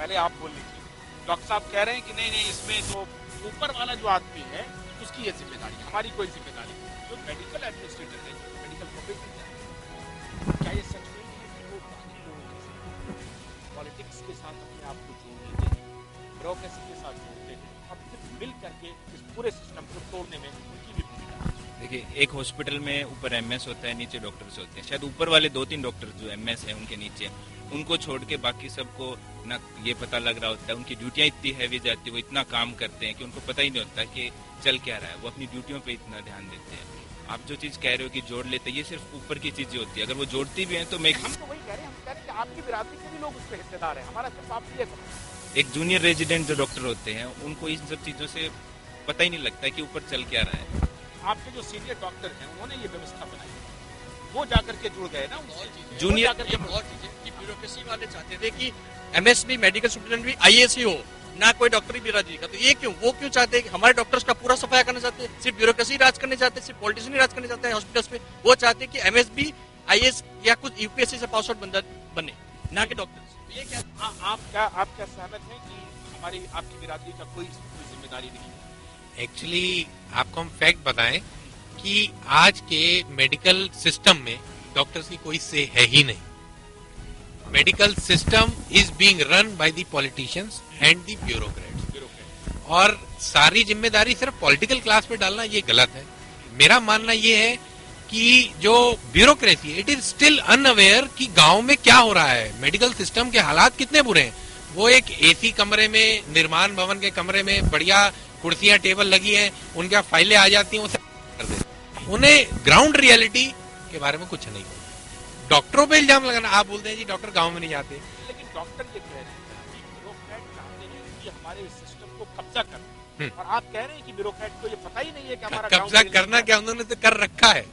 पहले आप बोल लीजिए। डॉक्टर साहब कह रहे हैं कि नहीं नहीं, इसमें जो ऊपर वाला जो आदमी है उसकी ये जिम्मेदारी, हमारी कोई जिम्मेदारी नहीं। जो मेडिकल एडमिनिस्ट्रेटर है, जो मेडिकल प्रोफेशन है, क्या ये सच में है कि वो बाकी लोगों के साथ पॉलिटिक्स के साथ अपने आप को जोड़ लेते हैं, ब्यूरोक्रेसी के साथ जोड़ते हैं और फिर मिल करके इस पूरे सिस्टम को तोड़ने में उनकी भी भूमिका है? देखिए, एक हॉस्पिटल में ऊपर एमएस होता है, नीचे डॉक्टर्स होते हैं। शायद ऊपर वाले 2-3 डॉक्टर जो एमएस है उनके नीचे, उनको छोड़ के बाकी सबको ना ये पता लग रहा होता है। उनकी ड्यूटियां इतनी हैवी जाती है, वो इतना काम करते हैं कि उनको पता ही नहीं होता कि चल क्या रहा है। वो अपनी ड्यूटियों पे इतना ध्यान देते हैं। आप जो चीज कह रहे हो कि जोड़ लेते हैं, ये सिर्फ ऊपर की चीजें होती है। अगर वो जोड़ती भी हैं तो मैं हम तो वही कह रहे हैं, हम कह रहे हैं कि आपकी बिरादरी के भी लोग उसमें हिस्सेदार हैं, हमारा सिर्फ आप ये करो। एक जूनियर रेजिडेंट जो डॉक्टर होते हैं उनको इन सब चीजों से पता ही नहीं लगता है कि ऊपर चल क्या रहा है। आपके जो सीनियर डॉक्टर हैं उन्होंने ये व्यवस्था बनाई, वो जाकर के जुड़ गए ना जूनियर ब्यूरोक्रेसी वाले चाहते थे कि एमएस भी, मेडिकल स्टूडेंट भी आईएएस ही हो, ना कोई डॉक्टरी बिरादरी का। तो ये क्यों, वो क्यों चाहते हैं कि हमारे डॉक्टर्स का पूरा सफाया करना चाहते हैं? सिर्फ ब्यूरोक्रेसी राज करने चाहते हैं, सिर्फ पॉलिटिशियन राज करने चाहते हैं हॉस्पिटल्स में? वो चाहते हैं कि एमएस भी आईएएस या कुछ यूपीएससी से पास आउट बंदा बने, ना कि डॉक्टर्स। ये क्या आप क्या सहमत हैं कि हमारी आपकी बिरादरी का कोई जिम्मेदारी नहीं है? एक्चुअली आपको हम फैक्ट बताएं कि आज के मेडिकल सिस्टम में डॉक्टर्स की कोई से है ही नहीं। Medical system is being run by the politicians and the bureaucrats, और सारी जिम्मेदारी सिर्फ पॉलिटिकल क्लास पे डालना ये गलत है। मेरा मानना ये है कि जो bureaucracy, it is still unaware कि गांव में क्या हो रहा है, मेडिकल सिस्टम के हालात कितने बुरे हैं। वो एक एसी कमरे में, निर्माण भवन के कमरे में बढ़िया कुर्सियां टेबल लगी हैं, उनके फाइलें आ जाती हैं, उसे कर देते। उन्हें ग्राउंड रियलिटी के बारे में कुछ नहीं। डॉक्टरों पे इल्जाम लगाना, आप बोलते हैं जी डॉक्टर गांव में नहीं जाते, लेकिन डॉक्टर ये कह रहे हैं कि ब्यूरोक्रेट चाहते हैं कि हमारे सिस्टम को कब्जा कर, और आप कह रहे हैं कि ब्यूरोक्रेट को ये पता ही नहीं है कि हमारा कब्जा करना क्या, उन्होंने तो कर रखा है।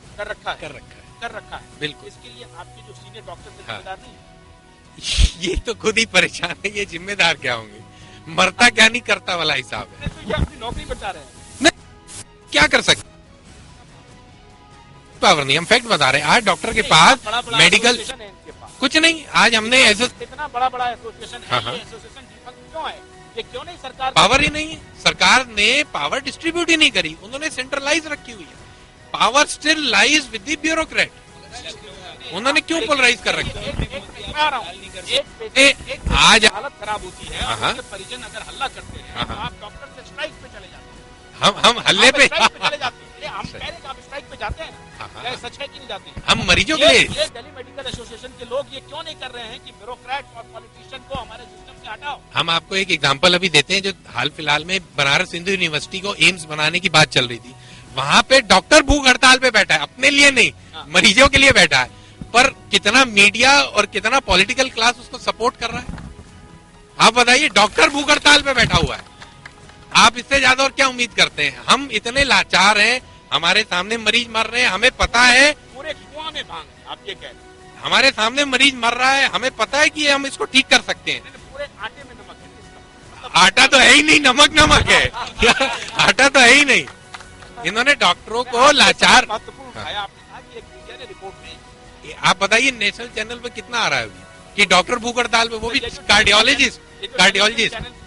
बिल्कुल। इसके लिए आपके जो सीनियर डॉक्टर जिम्मेदार नहीं है? ये तो खुद ही परेशान है, ये जिम्मेदार क्या होंगे? मरता क्या नहीं करता वाला हिसाब है। तो ये अपनी नौकरी बचा रहे हैं। नहीं, क्या कर सकते, पावर नहीं। हम फैक्ट बता रहे हैं, आज डॉक्टर के पास मेडिकल कुछ नहीं। आज हमने ऐसा इतना बड़ा एसोसिएशन है, एसोसिएशन डिफंक्ट क्यों है? ये क्यों नहीं? सरकार पावर ही नहीं है, सरकार ने पावर डिस्ट्रीब्यूट ही नहीं करी, उन्होंने सेंट्रलाइज रखी हुई है। Power still lies with the bureaucrat. उन्होंने क्यों पोलराइज कर रखी है? आज हालत खराब होती है, उसके परिजन अगर हल्ला करते हैं तो आप डॉक्टर से स्ट्राइक पे चले जाते हैं। हम हल्ले पे चले जाते हैं। हम कह रहे हैं कि आप स्ट्राइक पे जाते हैं ना, क्या सच है कि नहीं जाते? हम मरीजों के लिए, ये दिल्ली मेडिकल एसोसिएशन के लोग ये क्यों नहीं कर रहे हैं कि ब्यूरोक्रेट और पॉलिटिशियन को हमारे सिस्टम से हटाओ? हम आपको एक एग्जांपल अभी देते हैं, जो हाल फिलहाल में बनारस हिंदू यूनिवर्सिटी को एम्स बनाने की बात चल रही थी। वहाँ पे डॉक्टर भूख हड़ताल पे बैठा है, अपने लिए नहीं, मरीजों के लिए बैठा है। पर कितना मीडिया और कितना पॉलिटिकल क्लास उसको सपोर्ट कर रहा है? आप बताइए, डॉक्टर भूख हड़ताल पे बैठा हुआ है, आप इससे ज्यादा और क्या उम्मीद करते हैं? हम इतने लाचार हैं, हमारे सामने मरीज मर रहे हैं, हमें पता है, पूरे कुआं में भांग है, आप ये कह रहे हैं। हमारे सामने मरीज मर रहा है, हमें पता है कि हम इसको ठीक कर सकते हैं। पूरे आटे में नमक है, आटा तो है ही नहीं, नमक है। आटा तो है ही नहीं। इन्होंने डॉक्टरों को लाचार, महत्वपूर्ण उठाया आपने कहा कि एक मीडिया ने रिपोर्ट दी। आप बताइए नेशनल चैनल पे कितना आ रहा है अभी कि डॉक्टर भूख हड़ताल पे, वो भी कार्डियोलॉजिस्ट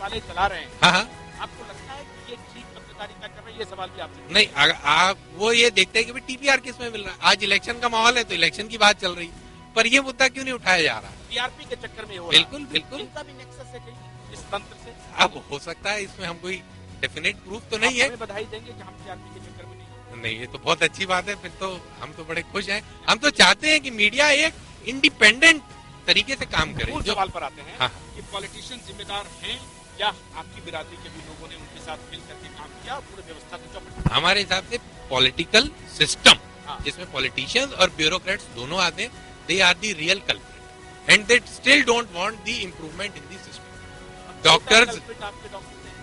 वाले चला रहे हैं। हाँ, आपको लगता है कि ये ठीक पत्रकारिता कर रहे हैं? ये सवाल भी आपसे नहीं, आप वो ये देखते हैं कि टीपीआर किसमें मिल रहा है। आज इलेक्शन का माहौल है तो इलेक्शन की बात चल रही है, पर ये मुद्दा क्यों नहीं उठाया जा रहा? टीआरपी के चक्कर में हो रहा है। बिल्कुल इनका भी नेक्सस है कहीं इस तंत्र से? अब हो सकता है, इसमें हम कोई डेफिनेट प्रूफ तो नहीं है। बधाई देंगे कि हम टीआरपी के चक्कर में नहीं, ये तो बहुत अच्छी बात है, फिर तो हम तो बड़े खुश हैं। हम तो चाहते हैं कि मीडिया एक इंडिपेंडेंट तरीके से काम करे। जो सवाल पर आते हैं, हाँ, कि पॉलिटिशियन जिम्मेदार हैं या आपकी बिरादरी के भी लोगों ने उनके साथ मिल करके काम किया पूरे व्यवस्था को चौपट? हमारे हिसाब से पॉलिटिकल सिस्टम, जिसमें पॉलिटिशियंस और ब्यूरोक्रेट्स दोनों आते हैं, they are the real culprit and they still don't want the improvement in the system. Doctors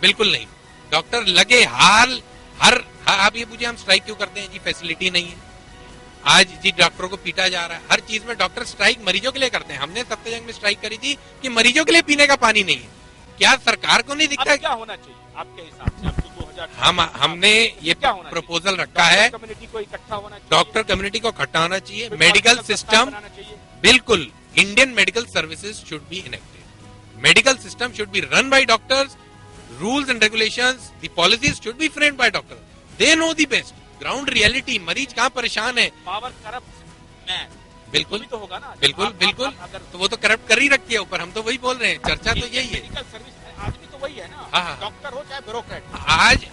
बिल्कुल नहीं, डॉक्टर लगे हाल हर, आप ये पूछिए हम स्ट्राइक क्यों करते हैं? जी फैसिलिटी नहीं है। आज जी डॉक्टरों को पीटा जा रहा है, हर चीज में डॉक्टर स्ट्राइक मरीजों के लिए करते हैं। हमने सप्ताहजंग में स्ट्राइक करी थी कि मरीजों के लिए पीने का पानी नहीं है। क्या सरकार को नहीं दिखता? क्या होना चाहिए आपके हिसाब से? अब तो 2000 हमने ये प्रपोजल रखा है, कम्युनिटी को इकट्ठा होना चाहिए, डॉक्टर कम्युनिटी को इकट्ठा होना चाहिए, मेडिकल सिस्टम, बिल्कुल Indian medical services should be enacted. Medical system system should be run by doctors. Rules and regulations, the policies should be framed by doctors. They know the best. Ground reality, मरीज कहाँ परेशान है. Power corrupt man. बिल्कुल तो होगा ना. बिल्कुल बिल्कुल. तो वो तो करप्ट कर ही रखी है ऊपर. हम तो वही बोल रहे हैं. चर्चा तो यही है. मेडिकल सर्विस आदमी तो वही है ना. हाँ. डॉक्टर हो चाहे ब्यूरोक्रेट. आज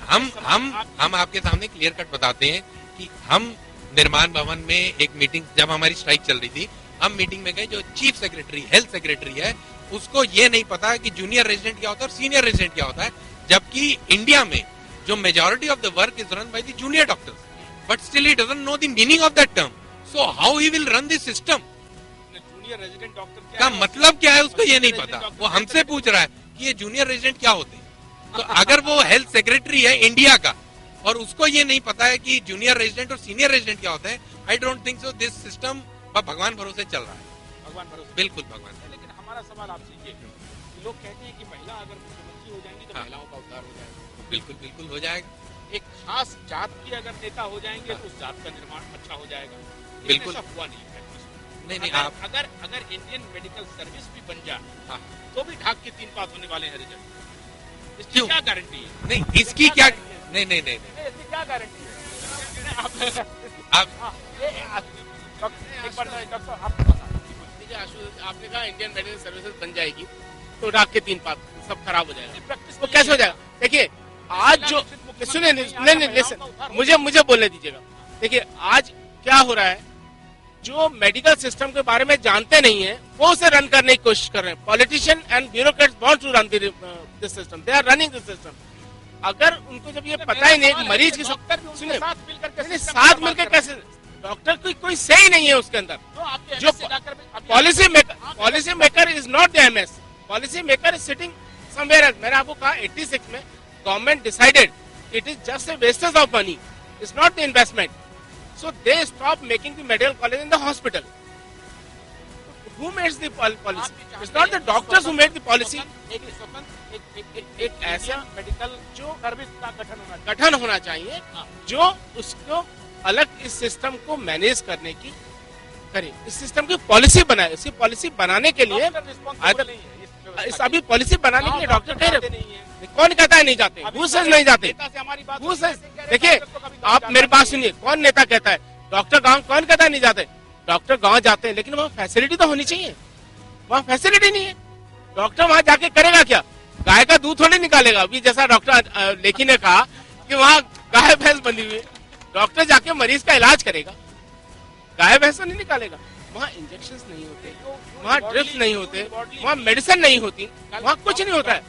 हम आपके सामने क्लियर कट बताते हैं कि हम निर्माण भवन में एक मीटिंग, जब हमारी स्ट्राइक चल रही थी, हम मीटिंग में गए. जो चीफ सेक्रेटरी, हेल्थ सेक्रेटरी है, उसको ये नहीं पता कि जूनियर रेजिडेंट क्या होता है और सीनियर रेजिडेंट क्या होता है. जबकि इंडिया में जो majority of the work is run by the junior doctors, but still he doesn't know the meaning of that term. So how he will run this system. Junior resident doctor का मतलब क्या है उसको ये नहीं पता. वो हमसे पूछ रहा है कि ये जूनियर रेजिडेंट क्या होते हैं. तो अगर वो हेल्थ सेक्रेटरी है इंडिया का और उसको ये नहीं पता है कि जूनियर रेजिडेंट और सीनियर रेजिडेंट क्या होते हैं, I don't think so this system भगवान भरोसे चल रहा है. भगवान भरोसे. बिल्कुल भगवान. लेकिन हमारा सवाल आपसे ये है कि लोग कहते हैं कि महिला अगर मुख्यमंत्री हो जाएंगी तो महिलाओं का उद्धार हो जाएगा. बिल्कुल बिल्कुल हो जाएगा. एक खास जात की अगर नेता हो जाएंगे तो उस जात का निर्माण अच्छा हो जाएगा. बिल्कुल. ऐसा हुआ नहीं है. नहीं आप अगर इंडियन मेडिकल सर्विस भी बन जाए तो भी ढाक के 3 पास होने वाले हैं रिजल्ट. इसकी क्या गारंटी है? नहीं इसकी क्या. नहीं नहीं नहीं इसकी क्या गारंटी है? आप एक बार डॉक्टर आपको बता दीजिए. आपने कहा इंडियन मेडिकल सर्विसेज बन जाएगी तो ढाक के 3 पास सब खराब हो जाएगा. वो कैसे हो जाएगा? देखिए आज जो सुने नहीं, मुझे बोलने दीजिएगा. देखिए आज क्या हो रहा है, जो मेडिकल सिस्टम के बारे में जानते नहीं है वो उसे रन करने की कोशिश कर रहे हैं. Politician and bureaucrats want to run this system. They are running this system. अगर उनको जब ये पता ही नहीं मरीज की सुनिए साथ मिलकर कैसे, डॉक्टर की कोई सही नहीं है उसके अंदर. जो policy maker is not the MS. Policy maker is sitting somewhere else. मैंने आपको कहा 86 में government decided it is just a wastage of money, it's not the investment. So they stop making the medical college in the hospital. Who makes the policy? It's not the doctors who make the policy. एक ऐसा medical जो service का गठन होना चाहिए जो उसको अलग इस सिस्टम को मैनेज करने की करे, इस सिस्टम की पॉलिसी बनाए. इसकी पॉलिसी बनाने के लिए अभी पॉलिसी बनाने के लिए डॉक्टर कह रहे नहीं है. कौन कहता है नहीं जाते? नहीं जाते. देखिए आप मेरी बात सुनिए, कौन नेता कहता है डॉक्टर गांव, कौन कहता है नहीं जाते? डॉक्टर गांव जाते हैं लेकिन वहाँ फैसिलिटी तो होनी चाहिए. वहाँ फैसिलिटी नहीं है. डॉक्टर वहाँ जाके करेगा क्या? गाय का दूध थोड़ी निकालेगा. अभी जैसा डॉक्टर लेखी ने कहा कि वहाँ गाय भैंस बंधी हुई है, डॉक्टर जाके मरीज का इलाज करेगा, गाय भैंस नहीं निकालेगा. वहाँ इंजेक्शन नहीं होते, वहाँ ड्रिप्स नहीं होते, वहाँ मेडिसिन नहीं होती, वहाँ कुछ नहीं होता है.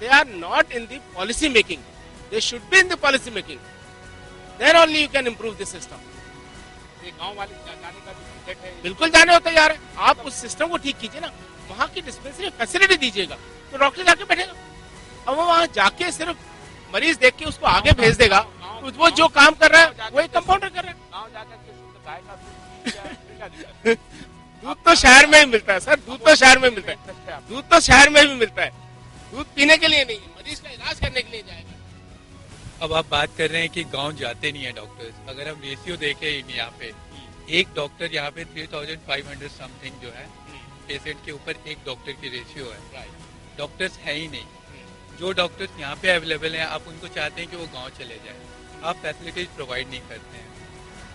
They are not in the policy making. They should be in the policy making. Then only you can improve the system. गांव वाले जाने का भी है. बिल्कुल जाने होता है यार. आप उस सिस्टम को ठीक कीजिए ना. वहाँ की डिस्पेंसरी फैसिलिटी दीजिएगा तो डॉक्टर जाके बैठेगा. अब वो वहाँ जाके सिर्फ मरीज देख के उसको आगे भेज देगा. वो जो काम कर रहा है वो एक कंपाउंडर कर रहा है. दूध तो शहर में ही मिलता है सर. दूध तो शहर में मिलता है. दूध तो शहर में भी मिलता है. दूध पीने के लिए नहीं, मरीज का इलाज करने के लिए जाएगा. अब आप बात कर रहे हैं कि गांव जाते नहीं है डॉक्टर्स. अगर हम रेशियो देखें यहाँ पे, एक डॉक्टर यहाँ पे 3500 समथिंग जो है पेशेंट के ऊपर एक डॉक्टर की रेशियो है. डॉक्टर्स है ही नहीं. जो डॉक्टर्स यहाँ पे अवेलेबल हैं आप उनको चाहते हैं कि वो गाँव चले जाए. आप फैसिलिटीज प्रोवाइड नहीं करते हैं.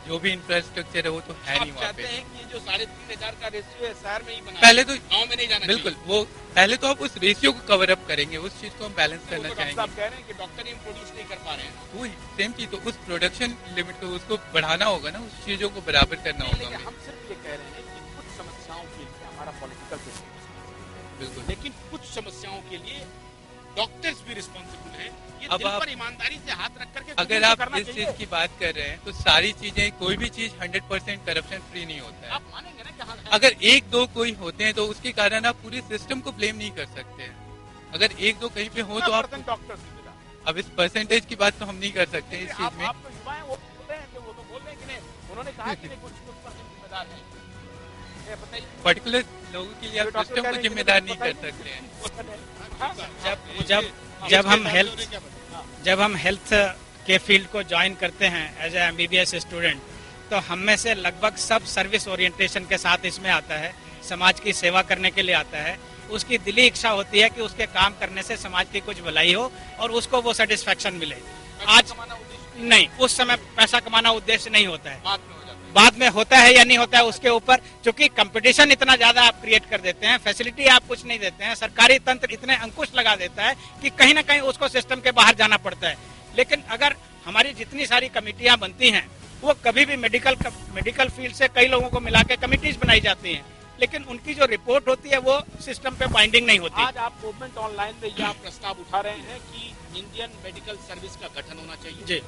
जो भी इंफ्रास्ट्रक्चर है वो तो है नहीं वहाँ पे. ये जो 3500 का रेशियो है शहर में ही बना, पहले तो गांव में नहीं जाना. बिल्कुल वो पहले तो आप उस रेशियो को कवर अप करेंगे, उस चीज को हम बैलेंस करना चाहेंगे. आप कह रहे हैं कि डॉक्टर ही प्रोड्यूस नहीं कर पा रहे हैं. वही सेम चीज, तो उस प्रोडक्शन लिमिट को उसको बढ़ाना होगा ना, उस चीजों को बराबर करना होगा. हम सिर्फ ये कह रहे हैं कि कुछ समस्याओं के लिए हमारा पॉलिटिकल सिस्टम, बिल्कुल, लेकिन कुछ समस्याओं के लिए डॉक्टर्स भी रिस्पॉन्सिबल हैं. ये अब दिल आप पर ईमानदारी से हाथ रख करके अगर आप इस चीज की बात कर रहे हैं तो सारी चीजें, कोई भी चीज 100% करप्शन फ्री नहीं होता है. आप मानेंगे ना कि अगर एक दो कोई होते हैं तो उसके कारण आप पूरे सिस्टम को ब्लेम नहीं कर सकते हैं. अगर एक दो कहीं पे हो तो आप डॉक्टर्स, अब इस परसेंटेज की बात तो हम नहीं कर सकते इस चीज में. आप तो युवा हैं, वो बोल रहे हैं कि वो तो बोल रहे हैं कि नहीं, उन्होंने कहा कि नहीं कुछ परसेंट जिम्मेदार है. पर्टिकुलर लोगों के लिए आप सिस्टम को जिम्मेदार नहीं कर सकते हैं. जब हम हेल्थ के फील्ड को ज्वाइन करते हैं एज ए MBBS स्टूडेंट, तो हम में से लगभग सब सर्विस ओरिएंटेशन के साथ इसमें आता है. समाज की सेवा करने के लिए आता है, उसकी दिली इच्छा होती है कि उसके काम करने से समाज की कुछ भलाई हो और उसको वो सेटिस्फेक्शन मिले। आज नहीं, उस समय पैसा कमाना उद्देश्य नहीं होता है, बाद में होता है या नहीं होता है उसके ऊपर, क्योंकि कंपटीशन इतना ज्यादा आप क्रिएट कर देते हैं, फैसिलिटी आप कुछ नहीं देते हैं, सरकारी तंत्र इतने अंकुश लगा देता है कि कहीं ना कहीं उसको सिस्टम के बाहर जाना पड़ता है। लेकिन अगर हमारी जितनी सारी कमेटियां बनती हैं वो कभी भी मेडिकल फील्ड से कई लोगों को मिला के कमिटीज बनाई जाती हैं, लेकिन उनकी जो रिपोर्ट होती है वो सिस्टम पे बाइंडिंग नहीं होती। आज आप मूवमेंट ऑनलाइन में यह प्रस्ताव उठा रहे हैं कि इंडियन मेडिकल सर्विस का गठन होना चाहिए जी।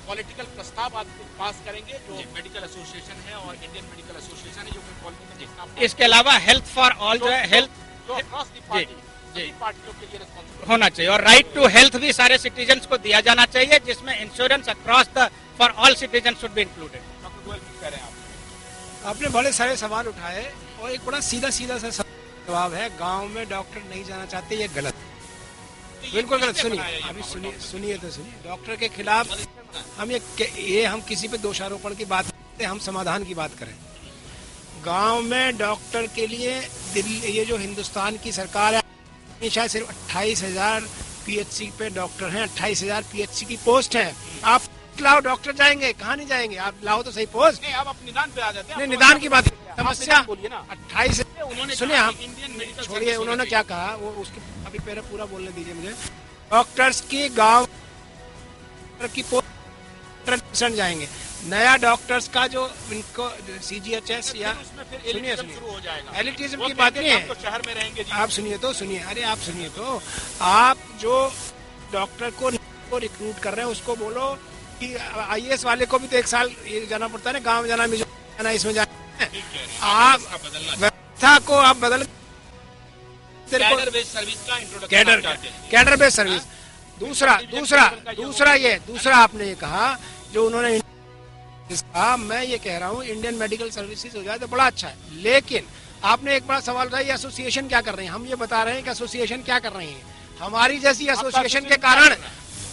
पॉलिटिकल प्रस्ताव आप पास करेंगे जो मेडिकल एसोसिएशन है और इंडियन मेडिकल एसोसिएशन है जो पॉलिटिकल, इसके अलावा हेल्थ फॉर ऑल जो है, हेल्थ पार्टियों के लिए रिस्पॉन्सिबल होना चाहिए और राइट टू हेल्थ भी सारे सिटीजन्स को दिया जाना चाहिए, जिसमें insurance across the for all citizen should be included. Doctor Goyal कह रहे हैं आप। आपने बड़े सारे सवाल उठाए और एक बड़ा सीधा सा जवाब है, गांव में डॉक्टर नहीं जाना चाहते, ये गलत, बिल्कुल गलत। सुनिए अभी, सुनिए डॉक्टर के खिलाफ हम किसी पे दोषारोपण की बात करते, हम समाधान की बात करें। गांव में डॉक्टर के लिए दिल्ली, ये जो हिंदुस्तान की सरकार है, शायद सिर्फ 28,000 पीएचसी पे डॉक्टर हैं, 28,000 पीएचसी की पोस्ट है। आप लाओ, डॉक्टर जाएंगे, कहाँ नहीं जाएंगे, आप लाओ तो सही पोस्ट। नहीं, आप अपने निदान पे आ जाते हैं। नहीं, निदान की बात, समस्या बोलिए ना। 28, सुनिए, हम इंडियन मेडिकल छोड़िए, उन्होंने क्या कहा वो उसके अभी पहले पूरा बोलने दीजिए मुझे। डॉक्टर्स की गांव की पोस्ट जाएंगे, नया डॉक्टर्स का जो इनको सीजीएचएस या सुनिए एलिटिज्म की बात नहीं है, शहर में रहेंगे। आप सुनिए तो, सुनिए, अरे आप सुनिए तो, आप जो डॉक्टर को रिक्रूट कर रहे हैं उसको बोलो कि आईएएस वाले को भी तो 1 साल ये जाना पड़ता है ना, गाँव जाना, जाना, इसमें जाना है। आप व्यवस्था को आप बदल, कैडर बेस्ड सर्विस का इंट्रोडक्शन, कैडर बेस्ड सर्विस। दूसरा आपने ये कहा जो उन्होंने कहा, मैं ये कह रहा हूँ इंडियन मेडिकल सर्विसेज हो जाए तो बड़ा अच्छा है, लेकिन आपने एक बड़ा सवाल उठाया, एसोसिएशन क्या कर रहे हैं। हम ये बता रहे हैं कि एसोसिएशन क्या कर रही है। हमारी जैसी एसोसिएशन के कारण,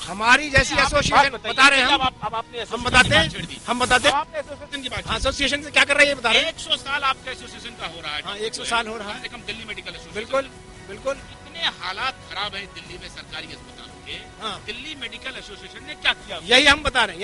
हमारी जैसी एसोसिएशन बता रहे हैं, हम बताते हैं एसोसिएशन की बात, एसोसिएशन से क्या कर रही है बता रहे हैं। 100 साल आपका एसोसिएशन का हो रहा है। 100 साल हो रहा है, दिल्ली मेडिकल एसोसिएशन। बिल्कुल। इतने हालात खराब है दिल्ली में सरकारी अस्पतालों के, दिल्ली मेडिकल एसोसिएशन ने क्या किया, यही हम बता रहे हैं।